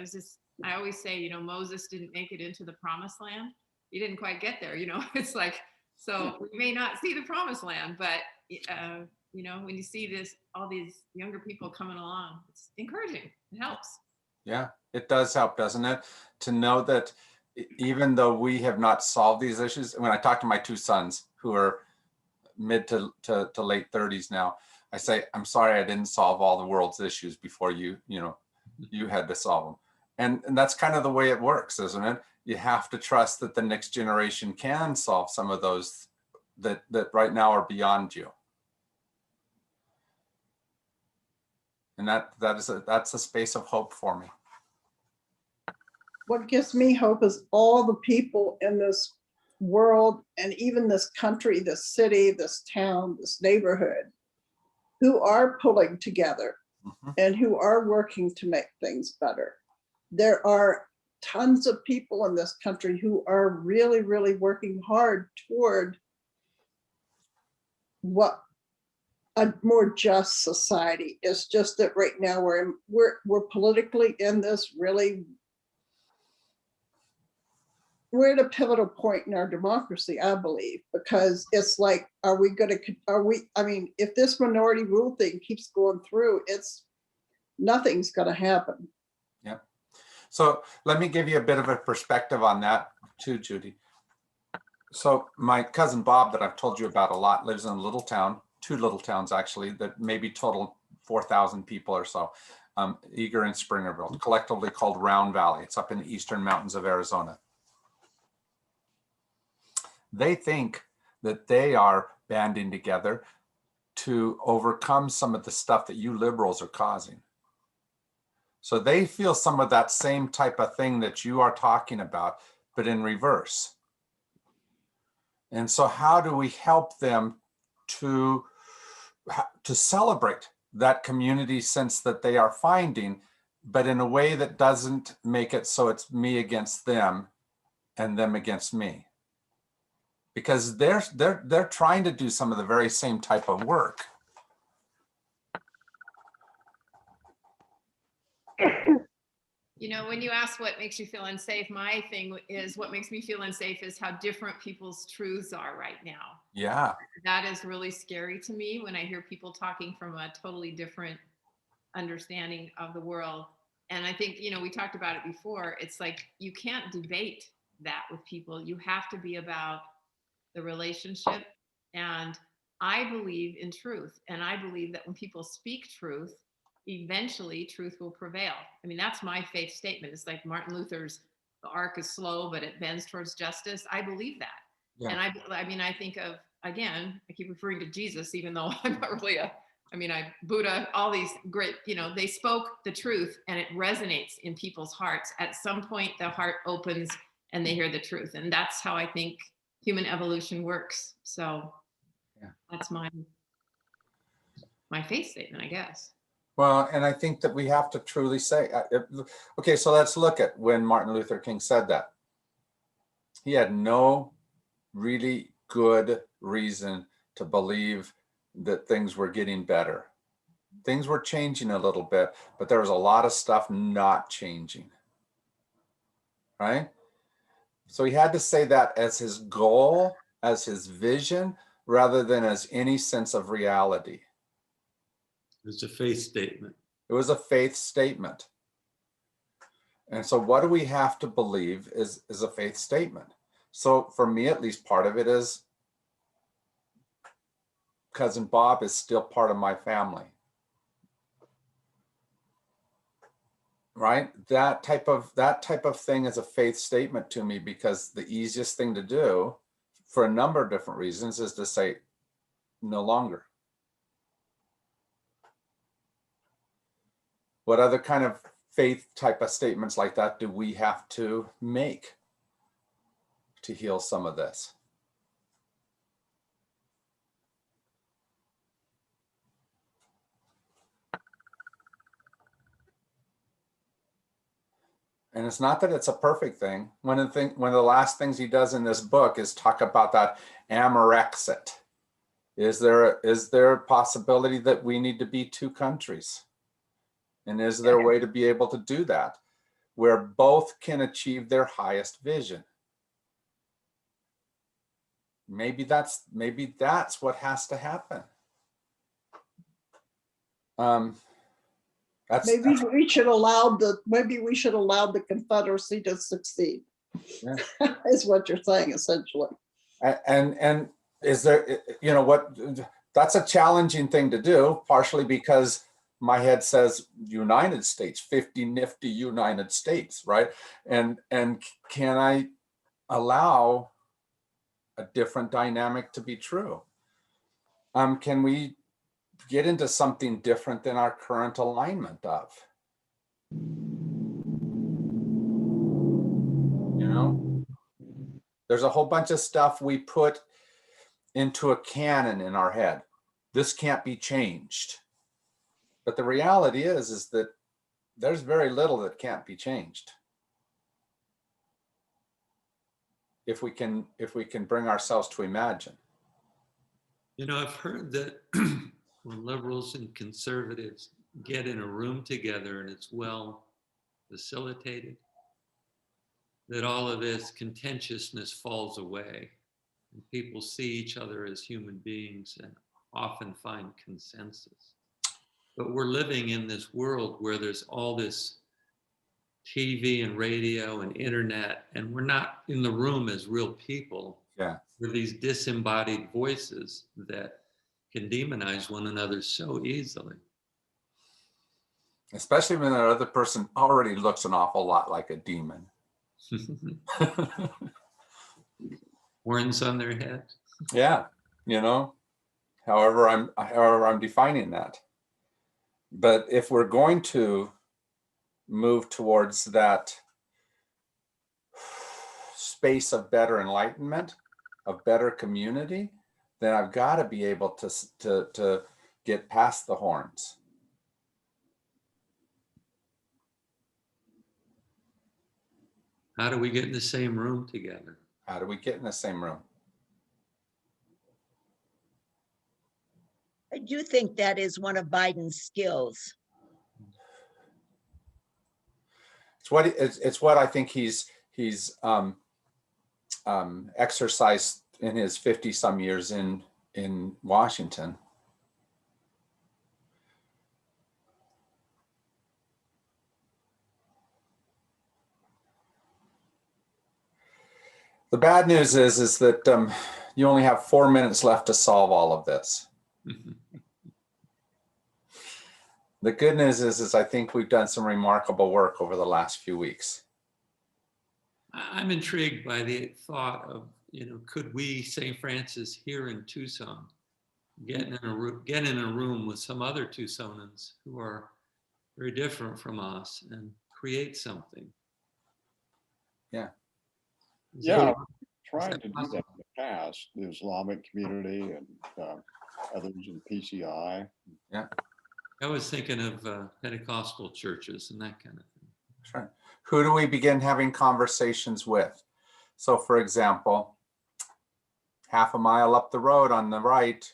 I always say, you know, Moses didn't make it into the promised land. He didn't quite get there, you know. It's like, so we may not see the promised land, but you know, when you see all these younger people coming along, it's encouraging. It helps. Yeah, it does help, doesn't it? To know that even though we have not solved these issues, when I talk to my two sons who are mid to late 30s now, I say, I'm sorry I didn't solve all the world's issues before you had to solve them. And that's kind of the way it works, isn't it? You have to trust that the next generation can solve some of those that right now are beyond you. And that's a space of hope for me. What gives me hope is all the people in this world, and even this country, this city, this town, this neighborhood, who are pulling together Mhm. and who are working to make things better. There are tons of people in this country who are really, really working hard toward what a more just society. It's just that right now we're politically in this really, we're at a pivotal point in our democracy, I believe, because it's like, I mean, if this minority rule thing keeps going through, nothing's gonna happen. Yeah. So let me give you a bit of a perspective on that too, Judy. So my cousin Bob, that I've told you about a lot, lives in a little town, 2 little towns actually, that maybe total 4,000 people or so, Eager and Springerville, collectively called Round Valley. It's up in the eastern mountains of Arizona. They think that they are banding together to overcome some of the stuff that you liberals are causing. So they feel some of that same type of thing that you are talking about, but in reverse. And so how do we help them to celebrate that community sense that they are finding, but in a way that doesn't make it so it's me against them and them against me? Because they're trying to do some of the very same type of work. You know, when you ask what makes you feel unsafe, my thing is what makes me feel unsafe is how different people's truths are right now. Yeah. That is really scary to me when I hear people talking from a totally different understanding of the world. And I think, you know, we talked about it before. It's like you can't debate that with people. You have to be about the relationship. And I believe in truth. And I believe that when people speak truth, eventually truth will prevail. I mean, that's my faith statement. It's like Martin Luther's, the arc is slow, but it bends towards justice. I believe that. Yeah. And I mean, I think of, again, I keep referring to Jesus, even though I'm not really Buddha, all these great, you know, they spoke the truth and it resonates in people's hearts. At some point, the heart opens and they hear the truth. And that's how I think human evolution works. So yeah. That's my faith statement, I guess. Well, and I think that we have to truly say, okay, so let's look at when Martin Luther King said that. He had no really good reason to believe that things were getting better. Things were changing a little bit, but there was a lot of stuff not changing, right? So he had to say that as his goal, as his vision, rather than as any sense of reality. It's a faith statement. It was a faith statement. And so what do we have to believe is a faith statement? So for me, at least, part of it is cousin Bob is still part of my family. Right? That type of thing is a faith statement to me, because the easiest thing to do for a number of different reasons is to say no longer. What other kind of faith type of statements like that do we have to make to heal some of this? And it's not that it's a perfect thing. One of the last things he does in this book is talk about that Amarexit. Is there a possibility that we need to be 2 countries? And is there a way to be able to do that where both can achieve their highest vision? Maybe that's what has to happen. Maybe we should allow the Confederacy to succeed. Yeah. Is what you're saying, essentially. And is there, you know what, that's a challenging thing to do, partially because my head says United States, 50 nifty United States, right? And can I allow a different dynamic to be true? Can we get into something different than our current alignment of? You know, there's a whole bunch of stuff we put into a canon in our head. this can't be changed. But the reality is that there's very little that can't be changed. If we can bring ourselves to imagine. You know, I've heard that when liberals and conservatives get in a room together and it's well facilitated, that all of this contentiousness falls away and people see each other as human beings and often find consensus. But we're living in this world where there's all this TV and radio and internet, and we're not in the room as real people. Yeah. We're these disembodied voices that can demonize one another so easily. Especially when that other person already looks an awful lot like a demon. Horns on their head. Yeah, you know, however I'm defining that. But if we're going to move towards that space of better enlightenment, of better community, then I've got to be able to get past the horns. How do we get in the same room together? How do we get in the same room? I do think that is one of Biden's skills. It's what I think he's exercised in his 50 some years in Washington. The bad news is that you only have 4 minutes left to solve all of this. The good news is I think we've done some remarkable work over the last few weeks. I'm intrigued by the thought of, you know, could we, St. Francis here in Tucson, get in a room with some other Tucsonans who are very different from us and create something? Yeah. Yeah, tried to do that in the past, the Islamic community and others in PCI. Yeah. I was thinking of Pentecostal churches and that kind of thing. Sure. Who do we begin having conversations with? So for example, half a mile up the road on the right,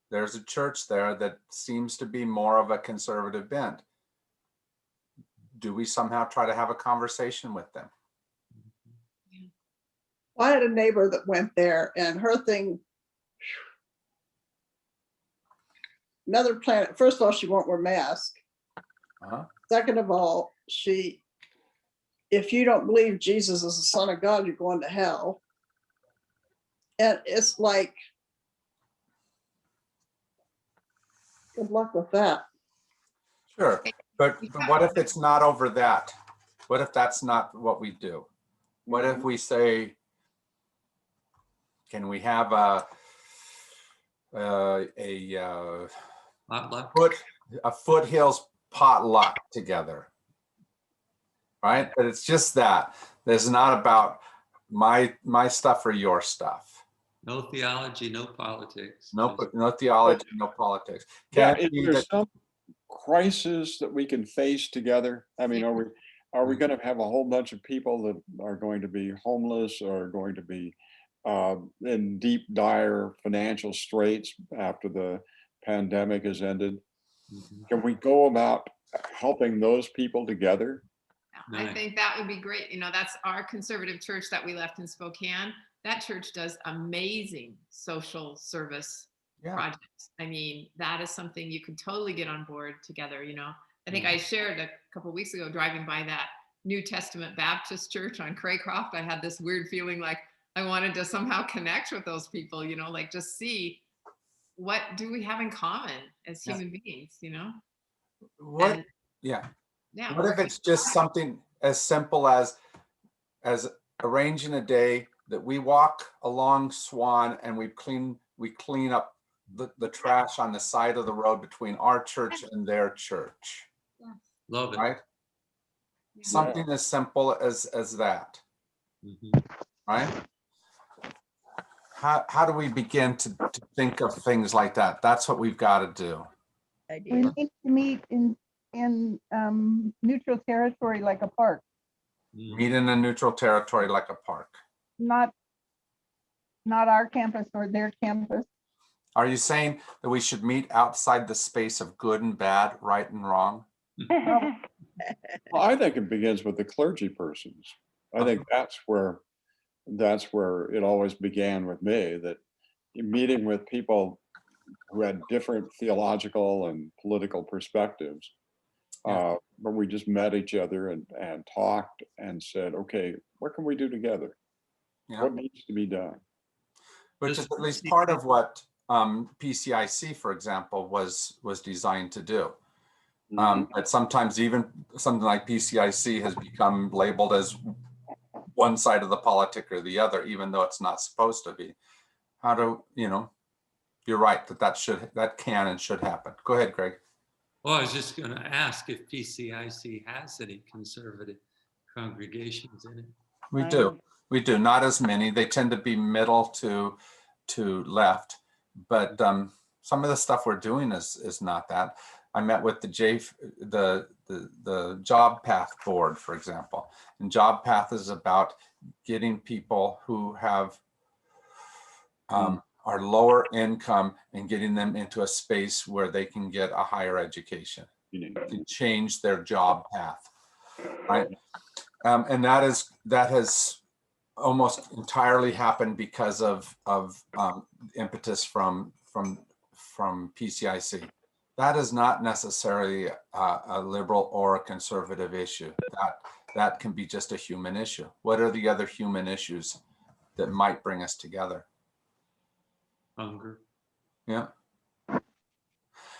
there's a church there that seems to be more of a conservative bent. Do we somehow try to have a conversation with them? I had a neighbor that went there and her thing, another planet. First of all, she won't wear mask. Uh-huh. Second of all, if you don't believe Jesus is the Son of God, you're going to hell. And it's like, good luck with that. Sure, but what if it's not over that? What if that's not what we do? What if we say, can we have a Potluck? foothills potluck together? Right, but it's just that. There's not about my stuff or your stuff. No theology, no politics. No Just- theology, no politics. Yeah, Can it is be there that- some crisis that we can face together? I mean, are we going to have a whole bunch of people that are going to be homeless or going to be in deep, dire financial straits after the pandemic has ended? Mhm. Can we go about helping those people together? I Right. think that would be great. You know, that's our conservative church that we left in Spokane. That church does amazing social service Yeah, projects. I mean, that is something you could totally get on board together, you know. I think I shared a couple of weeks ago driving by that New Testament Baptist church on Craycroft. I had this weird feeling like I wanted to somehow connect with those people, you know, like just see what do we have in common as Yeah. human beings, you know? what, And, yeah. yeah. What if it's just something as simple as arranging a day that we walk along Swan and we clean up the trash on the side of the road between our church and their church, Love it. right? Yeah. Something as simple as that, Mhm. right? how do we begin to think of things like that? That's what we've got to do. We idea. need to meet in neutral territory like a park, Meet in a neutral territory like a park. not our campus or their campus. Are you saying that we should meet outside the space of good and bad, right and wrong? Well, I think it begins with the clergy persons. I think that's where it always began with me, that meeting with people who had different theological and political perspectives. But we just met each other and talked and said, okay, what can we do together? Yeah. What needs to be done? Which Just is at least see- part of what PCIC, for example, was designed to do. But sometimes even something like PCIC has become labeled as one side of the politic or the other, even though it's not supposed to be. How do, you're right, that can and should happen. Go ahead, Greg. Well, I was just going to ask if PCIC has any conservative congregations in it. We do, not as many. They tend to be middle to left, but some of the stuff we're doing is not that. I met with the Job Path Board, for example, and Job Path is about getting people who have are lower income and getting them into a space where they can get a higher education and change their job path, right? And that has almost entirely happened because of impetus from PCIC. That is not necessarily a liberal or a conservative issue. That can be just a human issue. What are the other human issues that might bring us together? Hunger. Yeah.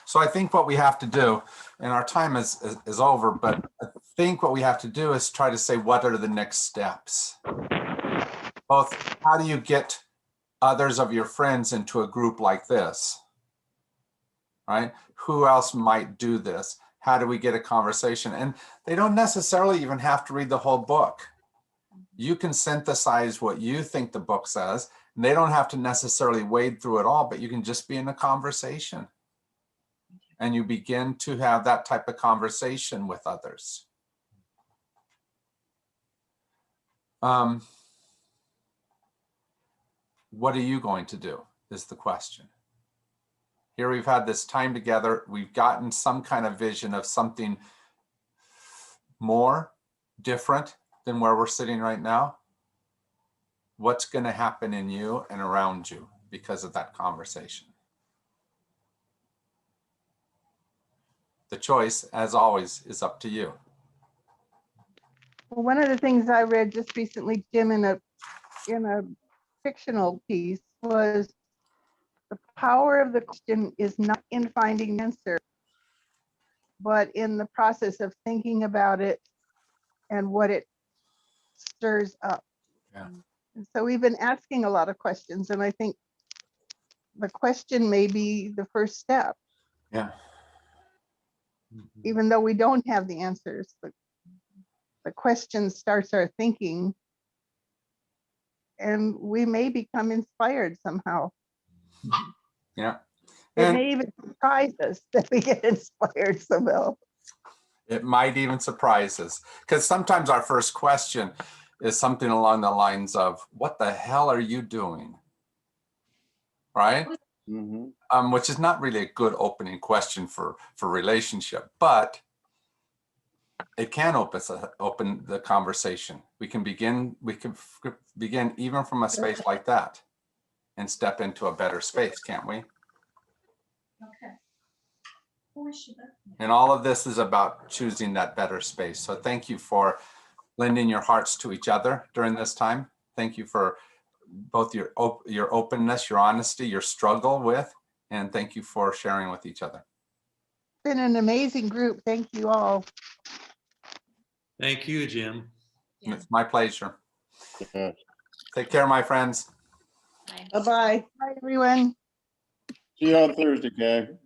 So I think what we have to do, and our time is over, but I think what we have to do is try to say, what are the next steps? Both, how do you get others of your friends into a group like this? Right? Who else might do this? How do we get a conversation? And they don't necessarily even have to read the whole book. You can synthesize what you think the book says, and they don't have to necessarily wade through it all, but you can just be in a conversation. And you begin to have that type of conversation with others. What are you going to do is the question. Here we've had this time together. We've gotten some kind of vision of something more different than where we're sitting right now. What's going to happen in you and around you because of that conversation? The choice, as always, is up to you. Well, one of the things I read just recently, Jim, in a fictional piece, was the power of the question is not in finding an answer, but in the process of thinking about it and what it stirs up. Yeah. And so we've been asking a lot of questions, and I think the question may be the first step. Yeah. Even though we don't have the answers, the question starts our thinking, and we may become inspired somehow. Yeah. It And may even surprise us that we get inspired somehow. it might even surprise us, because sometimes our first question is something along the lines of, what the hell are you doing? Right? Which is not really a good opening question for relationship, but it can open the conversation. We can begin even from a space like that and step into a better space, can't we? Okay. And all of this is about choosing that better space. So thank you for lending your hearts to each other during this time. Thank you for both your openness, your honesty, your struggle with, and thank you for sharing with each other. Been an amazing group. Thank you all. Thank you, Jim. Yeah. It's my pleasure. Yeah. Take care, my friends. Bye. Bye-bye. Bye, everyone. See you on Thursday, gang.